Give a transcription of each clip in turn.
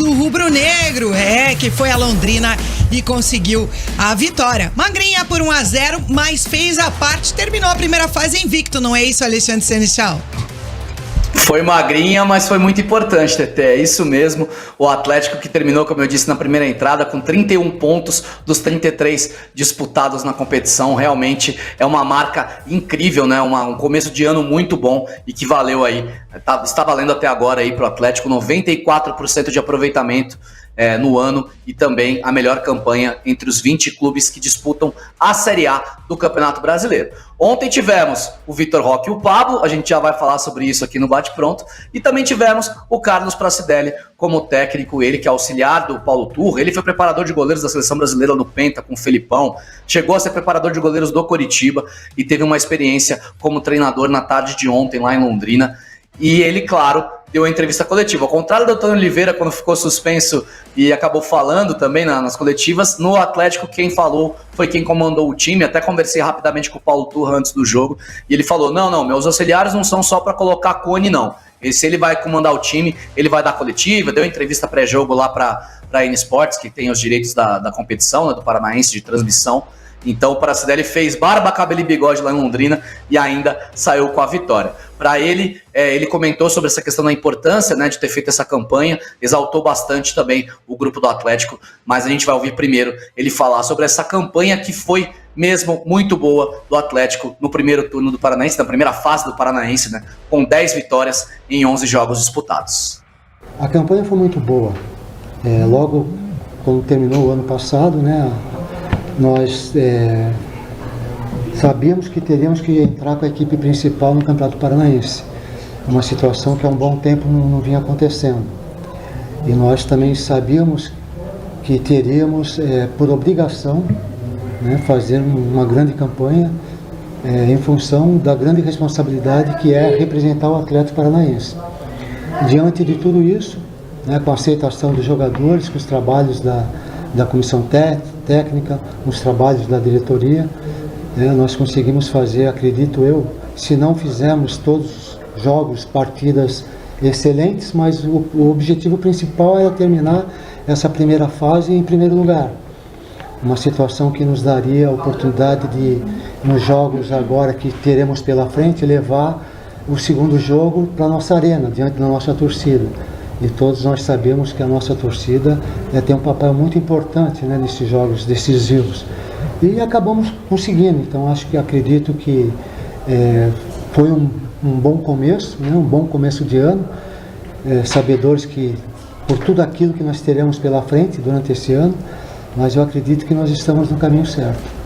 do rubro-negro, que foi a Londrina e conseguiu a vitória. Magrinha por 1-0, mas fez a parte, terminou a primeira fase invicto, não é isso, Alexandre Seneschal? Foi magrinha, mas foi muito importante, Teté, é isso mesmo. O Atlético que terminou, como eu disse na primeira entrada, com 31 pontos dos 33 disputados na competição. Realmente é uma marca incrível, né? Um começo de ano muito bom e que valeu aí, está valendo até agora aí para o Atlético, 94% de aproveitamento no ano e também a melhor campanha entre os 20 clubes que disputam a Série A do Campeonato Brasileiro. Ontem tivemos o Vitor Roque e o Pablo, a gente já vai falar sobre isso aqui no Bate Pronto, e também tivemos o Carlos Pracidelli como técnico, ele que é auxiliar do Paulo Turra, ele foi preparador de goleiros da Seleção Brasileira no Penta com o Felipão, chegou a ser preparador de goleiros do Coritiba e teve uma experiência como treinador na tarde de ontem lá em Londrina. E ele, claro, deu a entrevista coletiva. Ao contrário do Antônio Oliveira, quando ficou suspenso e acabou falando também nas coletivas, no Atlético quem falou foi quem comandou o time. Até conversei rapidamente com o Paulo Turra antes do jogo. E ele falou, não, meus auxiliares não são só para colocar cone, não. Se ele vai comandar o time, ele vai dar coletiva. Deu entrevista pré-jogo lá para a N Sports, que tem os direitos da competição, né, do Paranaense de transmissão. Então o Pracidelli fez barba, cabelo e bigode lá em Londrina e ainda saiu com a vitória. Para ele, ele comentou sobre essa questão da importância, né, de ter feito essa campanha, exaltou bastante também o grupo do Atlético, mas a gente vai ouvir primeiro ele falar sobre essa campanha que foi mesmo muito boa do Atlético no primeiro turno do Paranaense, na primeira fase do Paranaense, né, com 10 vitórias em 11 jogos disputados. A campanha foi muito boa. Logo quando terminou o ano passado, né, nós sabíamos que teríamos que entrar com a equipe principal no Campeonato Paranaense, uma situação que há um bom tempo não vinha acontecendo. E nós também sabíamos que teríamos, por obrigação, né, fazer uma grande campanha em função da grande responsabilidade que é representar o Atlético Paranaense. Diante de tudo isso, né, com a aceitação dos jogadores, com os trabalhos da comissão técnica, os trabalhos da diretoria, nós conseguimos fazer, acredito eu, se não fizermos todos os jogos, partidas excelentes, mas o objetivo principal era terminar essa primeira fase em primeiro lugar. Uma situação que nos daria a oportunidade de, nos jogos agora que teremos pela frente, levar o segundo jogo para a nossa arena, diante da nossa torcida. E todos nós sabemos que a nossa torcida tem um papel muito importante, né, nesses jogos decisivos. E acabamos conseguindo, então acredito que foi um bom começo, né, um bom começo de ano, sabedores que por tudo aquilo que nós teremos pela frente durante esse ano, mas eu acredito que nós estamos no caminho certo.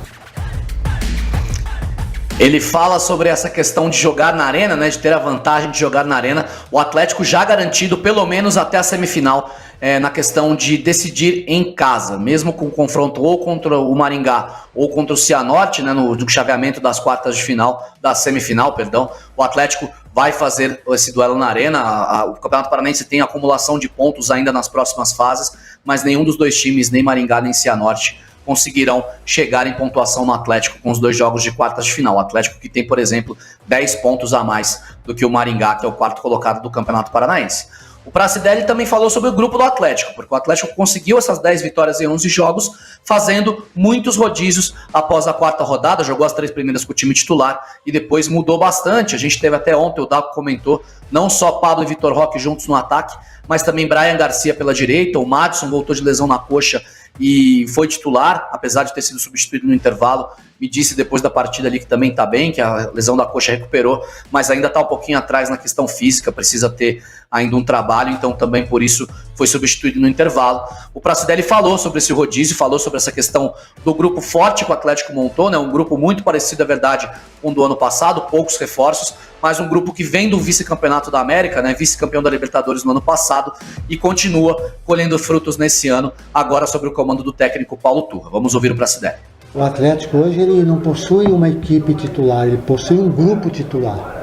Ele fala sobre essa questão de jogar na arena, né, de ter a vantagem de jogar na arena. O Atlético já garantido pelo menos até a semifinal na questão de decidir em casa, mesmo com o confronto ou contra o Maringá ou contra o Cianorte, né, no chaveamento das quartas de final, da semifinal, perdão. O Atlético vai fazer esse duelo na arena. O Campeonato Paranaense tem acumulação de pontos ainda nas próximas fases, mas nenhum dos dois times, nem Maringá nem Cianorte, conseguirão chegar em pontuação no Atlético com os dois jogos de quartas de final. O Atlético que tem, por exemplo, 10 pontos a mais do que o Maringá, que é o quarto colocado do Campeonato Paranaense. O Pracidelli também falou sobre o grupo do Atlético, porque o Atlético conseguiu essas 10 vitórias em 11 jogos, fazendo muitos rodízios após a quarta rodada, jogou as 3 primeiras com o time titular e depois mudou bastante. A gente teve até ontem, o Daco comentou, não só Pablo e Vitor Roque juntos no ataque, mas também Brian Garcia pela direita. O Madison voltou de lesão na coxa e foi titular, apesar de ter sido substituído no intervalo. Me disse depois da partida ali que também está bem, que a lesão da coxa recuperou, mas ainda está um pouquinho atrás na questão física, precisa ter ainda um trabalho, então também por isso foi substituído no intervalo. O Pracidelli falou sobre esse rodízio, falou sobre essa questão do grupo forte que o Atlético montou, né? Um grupo muito parecido, é verdade, com o do ano passado, poucos reforços, mas um grupo que vem do vice-campeonato da América, né? Vice-campeão da Libertadores no ano passado e continua colhendo frutos nesse ano, agora sobre o comando do técnico Paulo Turra. Vamos ouvir o Pracidelli. O Atlético hoje ele não possui uma equipe titular, ele possui um grupo titular.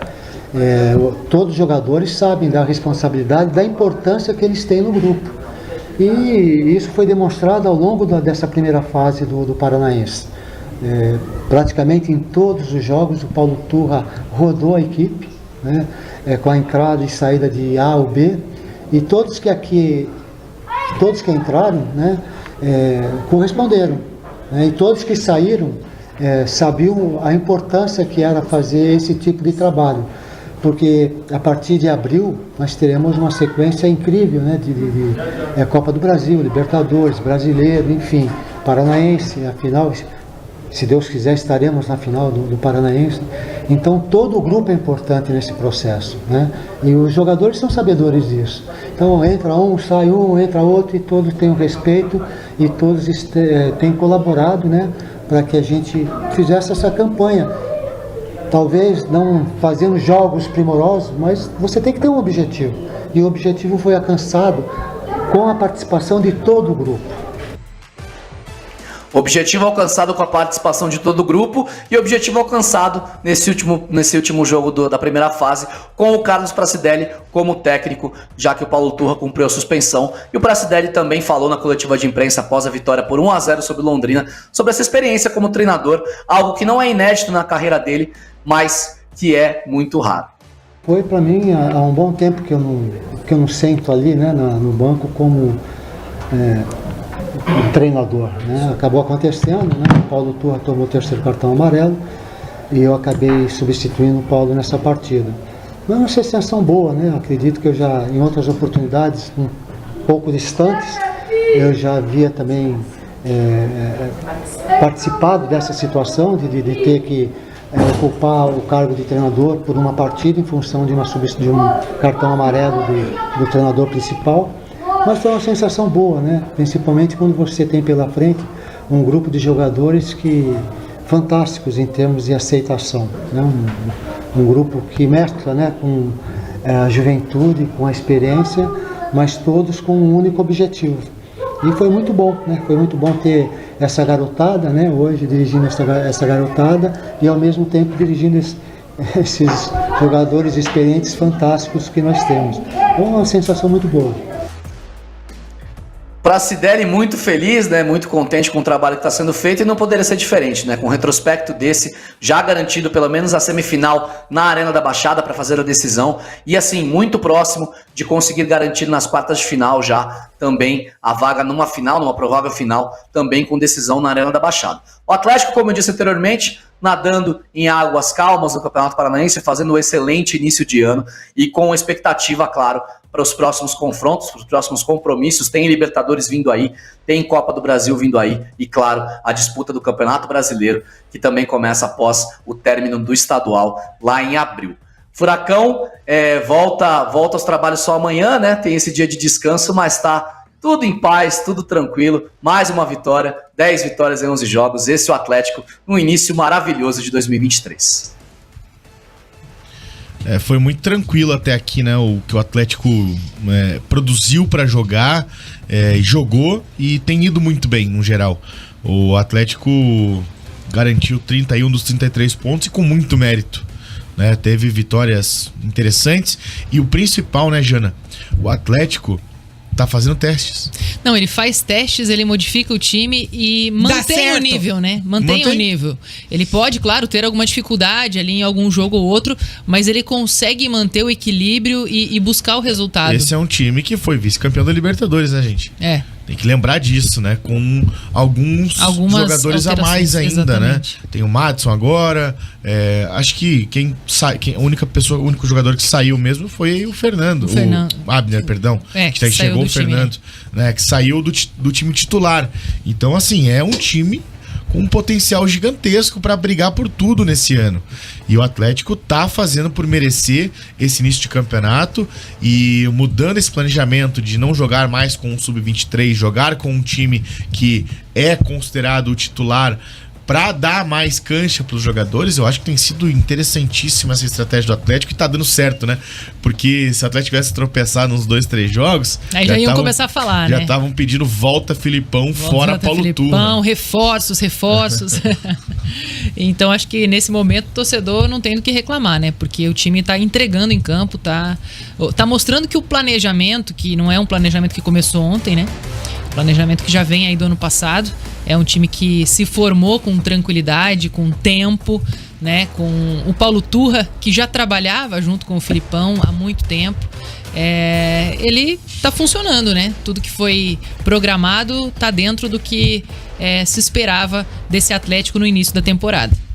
Todos os jogadores sabem da responsabilidade, da importância que eles têm no grupo. E isso foi demonstrado ao longo dessa primeira fase do Paranaense. Praticamente em todos os jogos o Paulo Turra rodou a equipe, né, com a entrada e saída de A ou B, e todos que aqui todos que entraram, né, corresponderam, né, e todos que saíram sabiam a importância que era fazer esse tipo de trabalho, porque a partir de abril nós teremos uma sequência incrível, né, de Copa do Brasil, Libertadores, Brasileiro, enfim, Paranaense, afinal, se Deus quiser, estaremos na final do Paranaense. Então todo o grupo é importante nesse processo, né? E os jogadores são sabedores disso. Então entra um, sai um, entra outro, e todos têm o respeito e todos têm colaborado, né, para que a gente fizesse essa campanha. Talvez não fazendo jogos primorosos, mas você tem que ter um objetivo. E o objetivo foi alcançado com a participação de todo o grupo. Objetivo alcançado com a participação de todo o grupo e objetivo alcançado nesse último jogo da primeira fase com o Carlos Pracidelli como técnico, já que o Paulo Turra cumpriu a suspensão. E o Pracidelli também falou na coletiva de imprensa após a vitória por 1-0 sobre Londrina, sobre essa experiência como treinador, algo que não é inédito na carreira dele, mas que é muito raro. Foi para mim há um bom tempo que eu não sento ali, né, no banco como treinador, né? Acabou acontecendo, né? O Paulo Turra tomou o terceiro cartão amarelo e eu acabei substituindo o Paulo nessa partida. Mas uma sensação boa, né? Acredito que eu já, em outras oportunidades um pouco distantes, eu já havia também participado dessa situação de ter que ocupar o cargo de treinador por uma partida em função de um cartão amarelo do treinador principal. Mas foi uma sensação boa, né? Principalmente quando você tem pela frente um grupo de jogadores fantásticos em termos de aceitação, né? Um grupo que mescla, né, com a juventude, com a experiência, mas todos com um único objetivo. E foi muito bom, né? Foi muito bom ter essa garotada, né? Hoje dirigindo essa garotada e ao mesmo tempo dirigindo esses jogadores experientes fantásticos que nós temos. Então, uma sensação muito boa. Pracidelli muito feliz, né, muito contente com o trabalho que está sendo feito e não poderia ser diferente, né, com um retrospecto desse já garantido pelo menos a semifinal na Arena da Baixada para fazer a decisão e assim muito próximo de conseguir garantir nas quartas de final já também a vaga numa provável final, também com decisão na Arena da Baixada. O Atlético, como eu disse anteriormente, nadando em águas calmas no Campeonato Paranaense, fazendo um excelente início de ano e com expectativa, claro, para os próximos confrontos, para os próximos compromissos. Tem Libertadores vindo aí, tem Copa do Brasil vindo aí e, claro, a disputa do Campeonato Brasileiro, que também começa após o término do estadual lá em abril. Furacão volta aos trabalhos só amanhã, né? Tem esse dia de descanso, mas tá tudo em paz, tudo tranquilo. Mais uma vitória, 10 vitórias em 11 jogos. Esse é o Atlético no início maravilhoso de 2023. Foi muito tranquilo até aqui, né? O que o Atlético produziu para jogar, jogou e tem ido muito bem no geral. O Atlético garantiu 31 dos 33 pontos e com muito mérito, né? Teve vitórias interessantes e o principal, né, Jana? O Atlético tá fazendo testes. Não, ele faz testes, ele modifica o time e mantém o nível, né? Mantém o nível. Ele pode, claro, ter alguma dificuldade ali em algum jogo ou outro, mas ele consegue manter o equilíbrio e buscar o resultado. Esse é um time que foi vice-campeão da Libertadores, né, gente? Tem que lembrar disso, né? Com algumas jogadores a mais ainda, exatamente, né? Tem o Madison agora. Acho que o único jogador que saiu mesmo foi o Fernando. O Abner, perdão. Que chegou o Fernando, né? Que saiu do time titular. Então, assim, é um time com um potencial gigantesco para brigar por tudo nesse ano. E o Atlético tá fazendo por merecer esse início de campeonato e mudando esse planejamento de não jogar mais com um sub-23, jogar com um time que é considerado o titular para dar mais cancha para os jogadores. Eu acho que tem sido interessantíssima essa estratégia do Atlético e tá dando certo, né? Porque se o Atlético tivesse tropeçado nos 2-3 jogos... Aí já iam começar a falar, né? Já estavam pedindo volta Filipão, fora Paulo Turra. Reforços. Então acho que nesse momento o torcedor não tem do que reclamar, né? Porque o time tá entregando em campo, tá mostrando que o planejamento, que não é um planejamento que começou ontem, né? Planejamento que já vem aí do ano passado, É um time que se formou com tranquilidade, com tempo, né? Com o Paulo Turra, que já trabalhava junto com o Filipão há muito tempo. Ele tá funcionando, né? Tudo que foi programado tá dentro do que se esperava desse Atlético no início da temporada.